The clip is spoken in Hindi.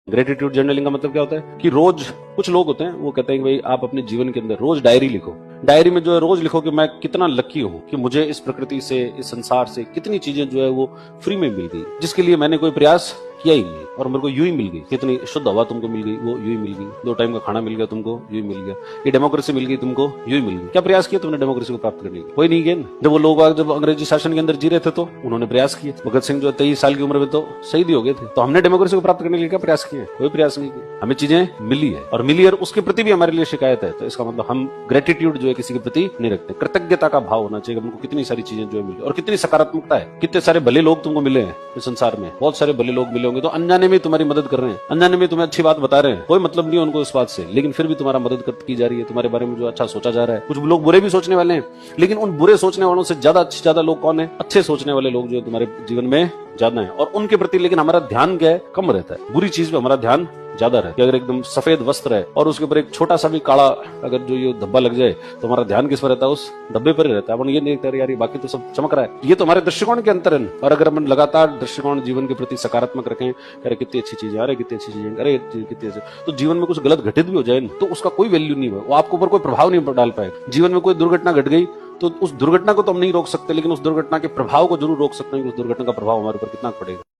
ग्रेटिट्यूड जर्नलिंग का मतलब क्या होता है कि रोज कुछ लोग होते हैं वो कहते हैं कि भाई आप अपने जीवन के अंदर रोज डायरी लिखो। डायरी में जो है रोज लिखो कि मैं कितना लकी हूं कि मुझे इस प्रकृति से, इस संसार से कितनी चीजें जो है वो फ्री में मिल गई, जिसके लिए मैंने कोई प्रयास किया ही नहीं और मेरे को यूं ही मिल गई। कितनी शुद्ध हवा तुमको मिल गई, वो यूं ही मिल गई। 2 टाइम का खाना मिल गया तुमको, यूं ही मिल गया। ये डेमोक्रेसी मिल गई तुमको, यूं ही मिल गई। क्या प्रयास किया तुमने डेमोक्रेसी को प्राप्त करने के? कोई नहीं किया। जब वो लोग जब अंग्रेजी शासन के अंदर जी रहे थे तो उन्होंने प्रयास किए। भगत सिंह जो 23 साल की उम्र में तो शहीद ही हो गए थे। तो हमने डेमोक्रेसी को प्राप्त करने के लिए क्या प्रयास किए? कोई प्रयास नहीं किया। हमें चीजें मिली है और मिली और उसके प्रति भी हमारे लिए शिकायत है, तो इसका मतलब हम ग्रेटिट्यूड जो है किसी के प्रति नहीं रखते। कृतज्ञता का भाव होना चाहिए। हमको कितनी सारी चीजें जो है मिली और कितनी सकारात्मकता है, कितने सारे भले लोग तुमको मिले हैं इस संसार में। बहुत सारे भले लोग मिले होंगे तो अनजाने में तुम्हारी मदद कर रहे हैं, अनजाने में तुम्हें अच्छी बात बता रहे हैं, कोई मतलब नहीं है उनको इस बात से, लेकिन फिर भी तुम्हारा मदद की जा रही है, तुम्हारे बारे में जो अच्छा सोचा जा रहा है। कुछ लोग बुरे भी सोचने वाले हैं, लेकिन उन बुरे सोचने वालों से ज्यादा लोग कौन है? अच्छे सोचने वाले लोग जो तुम्हारे जीवन में ज्यादा है और उनके प्रति लेकिन हमारा ध्यान क्या है? कम रहता है। बुरी चीज पे हमारा ध्यान ज्यादा रहता है। अगर एकदम सफेद वस्त्र है और उसके ऊपर एक छोटा सा भी काला अगर जो ये धब्बा लग जाए तो हमारा ध्यान किस पर रहता है? उस धब्बे पर ही रहता है। अपन ये नहीं देखते यार ये बाकी तो सब चमक रहा है। ये तो हमारे दृष्टिकोण के अंतर है। और अगर हम लगातार दृष्टिकोण जीवन के प्रति सकारात्मक रखें, अरे कितनी अच्छी चीज है, अरे कितनी अच्छी चीज है, अरे कितनी अच्छी, तो जीवन में कुछ गलत घटित भी हो जाए तो उसका कोई वैल्यू नहीं है, वो आपके ऊपर कोई प्रभाव नहीं डाल पाएगा। जीवन में कोई दुर्घटना घट गई तो उस दुर्घटना को तो हम नहीं रोक सकते, लेकिन उस दुर्घटना के प्रभाव को जरूर रोक सकते हैं कि उस दुर्घटना का प्रभाव हमारे ऊपर कितना पड़ेगा।